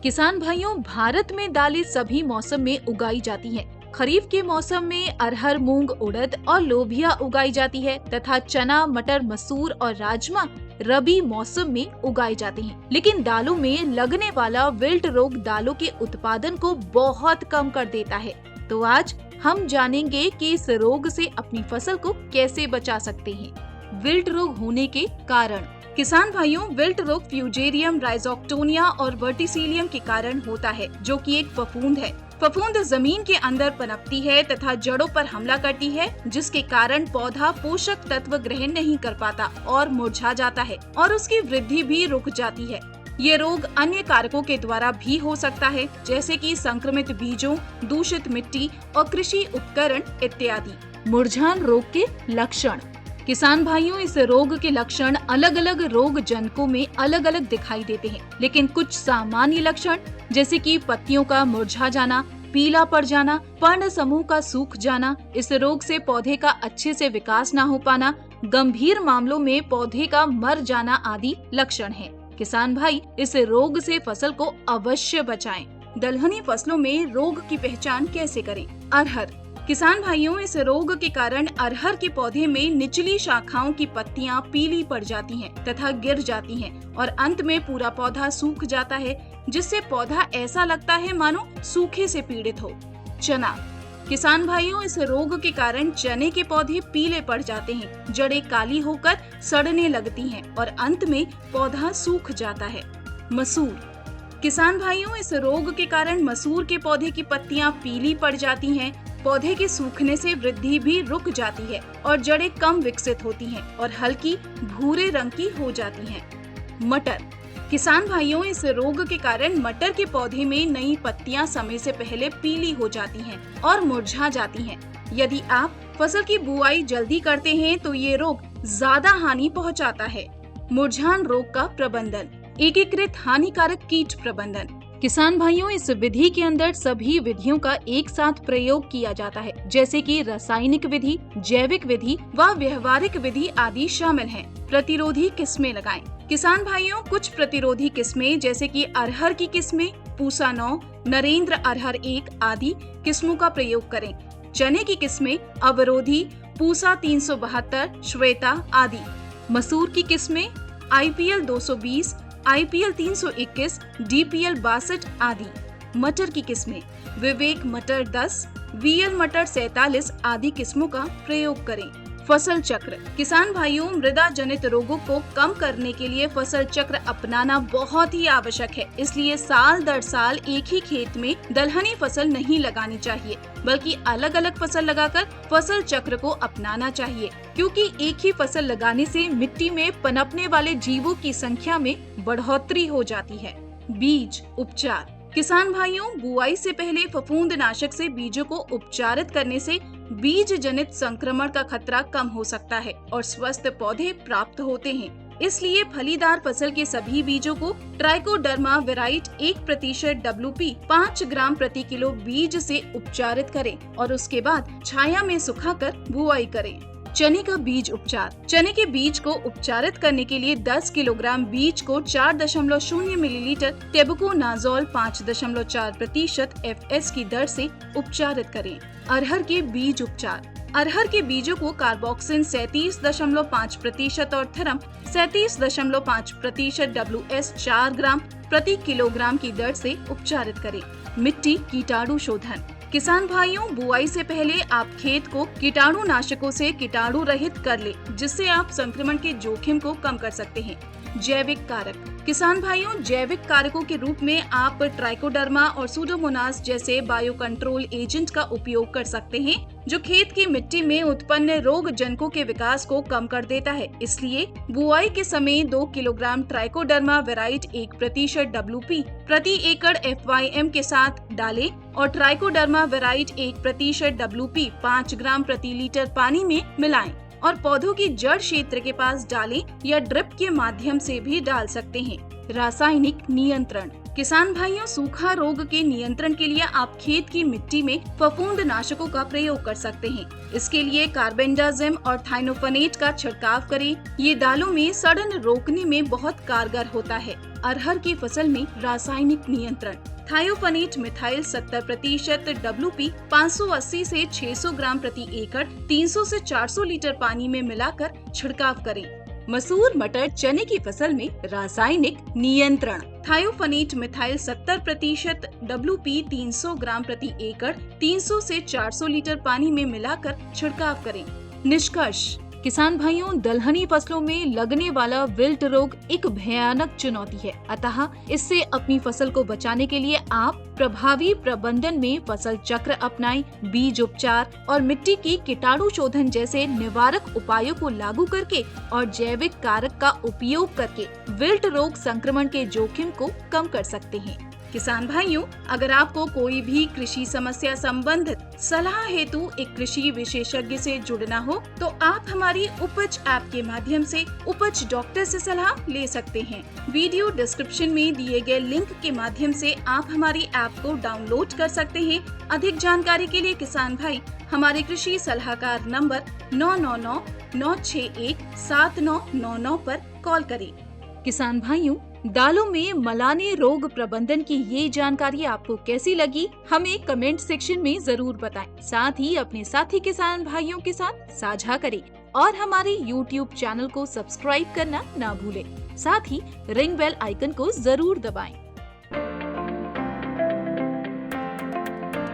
किसान भाइयों, भारत में दालें सभी मौसम में उगाई जाती हैं। खरीफ के मौसम में अरहर, मूंग, उड़द और लोबिया उगाई जाती है तथा चना, मटर, मसूर और राजमा रबी मौसम में उगाए जाते हैं। लेकिन दालों में लगने वाला विल्ट रोग दालों के उत्पादन को बहुत कम कर देता है। तो आज हम जानेंगे कि इस रोग से अपनी फसल को कैसे बचा सकते हैं। विल्ट रोग होने के कारण। किसान भाइयों, विल्ट रोग फ्यूजेरियम, राइजोक्टोनिया और वर्टिसिलियम के कारण होता है, जो कि एक फफूंद है। फफूंद जमीन के अंदर पनपती है तथा जड़ों पर हमला करती है, जिसके कारण पौधा पोषक तत्व ग्रहण नहीं कर पाता और मुरझा जाता है और उसकी वृद्धि भी रुक जाती है। ये रोग अन्य कारकों के द्वारा भी हो सकता है, जैसे कि संक्रमित बीजों, दूषित मिट्टी और कृषि उपकरण इत्यादि। मुरझान रोग के लक्षण। किसान भाइयों, इस रोग के लक्षण अलग अलग रोग जनकों में अलग अलग दिखाई देते हैं, लेकिन कुछ सामान्य लक्षण जैसे कि पत्तियों का मुरझा जाना, पीला पड़ जाना, पर्ण समूह का सूख जाना, इस रोग से पौधे का अच्छे से विकास न हो पाना, गंभीर मामलों में पौधे का मर जाना आदि लक्षण हैं। किसान भाई, इस रोग से फसल को अवश्य बचाएं। दलहनी फसलों में रोग की पहचान कैसे करें? अरहर। किसान भाइयों, इस रोग के कारण अरहर के पौधे में निचली शाखाओं की पत्तियां पीली पड़ जाती हैं तथा गिर जाती हैं और अंत में पूरा पौधा सूख जाता है, जिससे पौधा ऐसा लगता है मानो सूखे से पीड़ित हो। चना। किसान भाइयों, इस रोग के कारण चने के पौधे पीले पड़ जाते हैं, जड़ें काली होकर सड़ने लगती हैं और अंत में पौधा सूख जाता है। मसूर। किसान भाइयों, इस रोग के कारण मसूर के पौधे की पत्तियां पीली पड़ जाती हैं, पौधे के सूखने से वृद्धि भी रुक जाती है और जड़ें कम विकसित होती हैं और हल्की भूरे रंग की हो जाती हैं। मटर। किसान भाइयों, इस रोग के कारण मटर के पौधे में नई पत्तियां समय से पहले पीली हो जाती हैं और मुरझा जाती हैं। यदि आप फसल की बुआई जल्दी करते हैं तो ये रोग ज्यादा हानि पहुंचाता है। मुरझान रोग का प्रबंधन। एकीकृत हानिकारक कीट प्रबंधन। किसान भाइयों, इस विधि के अंदर सभी विधियों का एक साथ प्रयोग किया जाता है, जैसे कि रासायनिक विधि, जैविक विधि व व्यवहारिक विधि आदि शामिल हैं। प्रतिरोधी किस्में लगाएं। किसान भाइयों, कुछ प्रतिरोधी किस्में जैसे कि अरहर की किस्में पूसा 9, नरेंद्र अरहर 1 आदि किस्मों का प्रयोग करें। चने की किस्में अवरोधी, पूसा 372, श्वेता आदि। मसूर की किस्में IPL 220, IPL 321, DPL 62 आदि। मटर की किस्में विवेक मटर 10, VL मटर 47 आदि किस्मों का प्रयोग करें। फसल चक्र। किसान भाइयों, मृदा जनित रोगों को कम करने के लिए फसल चक्र अपनाना बहुत ही आवश्यक है। इसलिए साल दर साल एक ही खेत में दलहनी फसल नहीं लगानी चाहिए, बल्कि अलग अलग फसल लगाकर फसल चक्र को अपनाना चाहिए, क्योंकि एक ही फसल लगाने से मिट्टी में पनपने वाले जीवों की संख्या में बढ़ोतरी हो जाती है। बीज उपचार। किसान भाइयों, बुआई से पहले फफूंदनाशक से बीजों को उपचारित करने से बीज जनित संक्रमण का खतरा कम हो सकता है और स्वस्थ पौधे प्राप्त होते हैं। इसलिए फलीदार फसल के सभी बीजों को ट्राइकोडर्मा वेराइट 1% WP 5 ग्राम प्रति किलो बीज से उपचारित करें और उसके बाद छाया में सुखाकर बुआई करें। चने का बीज उपचार। चने के बीज को उपचारित करने के लिए 10 किलोग्राम बीज को 4.0 मिलीलीटर टेबुकोनाजोल 5.4% FS की दर से उपचारित करें। अरहर के बीज उपचार। अरहर के बीजों को कार्बोक्सिन 37.5% और थरम 37.5% WS 4 ग्राम प्रति किलोग्राम की दर से उपचारित करें। मिट्टी कीटाणु शोधन। किसान भाइयों, बुआई से पहले आप खेत को कीटाणुनाशकों से कीटाणु रहित कर ले, जिससे आप संक्रमण के जोखिम को कम कर सकते हैं। जैविक कारक। किसान भाइयों, जैविक कारकों के रूप में आप ट्राइकोडर्मा और सूडोमोनास जैसे बायो कंट्रोल एजेंट का उपयोग कर सकते हैं, जो खेत की मिट्टी में उत्पन्न रोग जनकों के विकास को कम कर देता है। इसलिए बुआई के समय 2 किलोग्राम ट्राइकोडर्मा वेराइट 1% WP प्रति एकड़ FYM के साथ डालें और ट्राइकोडर्मा वेराइट 1% WP 5 ग्राम प्रति लीटर पानी में मिलाएं और पौधों की जड़ क्षेत्र के पास डालें या ड्रिप के माध्यम से भी डाल सकते हैं। रासायनिक नियंत्रण। किसान भाइयों, सूखा रोग के नियंत्रण के लिए आप खेत की मिट्टी में फफूंद नाशकों का प्रयोग कर सकते हैं। इसके लिए कार्बेंडाजिम और थाइनोफेनेट का छिड़काव करें। ये दालों में सड़न रोकने में बहुत कारगर होता है। अरहर की फसल में रासायनिक नियंत्रण, थायोफेनेट मिथाइल 70% WP 580 से 600 ग्राम प्रति एकड़ 300 से 400 लीटर पानी में मिलाकर छिड़काव करें। मसूर, मटर, चने की फसल में रासायनिक नियंत्रण, थायोफेनेट मिथाइल 70% WP 300 ग्राम प्रति एकड़ 300 से 400 लीटर पानी में मिलाकर छिड़काव करें। निष्कर्ष, किसान भाइयों, दलहनी फसलों में लगने वाला विल्ट रोग एक भयानक चुनौती है। अतः इससे अपनी फसल को बचाने के लिए आप प्रभावी प्रबंधन में फसल चक्र अपनाएं, बीज उपचार और मिट्टी की कीटाणु शोधन जैसे निवारक उपायों को लागू करके और जैविक कारक का उपयोग करके विल्ट रोग संक्रमण के जोखिम को कम कर सकते हैं। किसान भाइयों, अगर आपको कोई भी कृषि समस्या संबंधित सलाह हेतु एक कृषि विशेषज्ञ से जुड़ना हो तो आप हमारी उपज ऐप के माध्यम से उपज डॉक्टर से सलाह ले सकते हैं। वीडियो डिस्क्रिप्शन में दिए गए लिंक के माध्यम से आप हमारी ऐप को डाउनलोड कर सकते हैं। अधिक जानकारी के लिए किसान भाई हमारे कृषि सलाहकार नंबर 999-961-7999 पर कॉल करें। किसान भाइयों, दालों में मलाने रोग प्रबंधन की ये जानकारी आपको कैसी लगी, हमें कमेंट सेक्शन में जरूर बताएं। साथ ही अपने साथी किसान भाइयों के साथ साझा करें और हमारे YouTube चैनल को सब्सक्राइब करना ना भूलें। साथ ही रिंग बेल आइकन को जरूर दबाएं।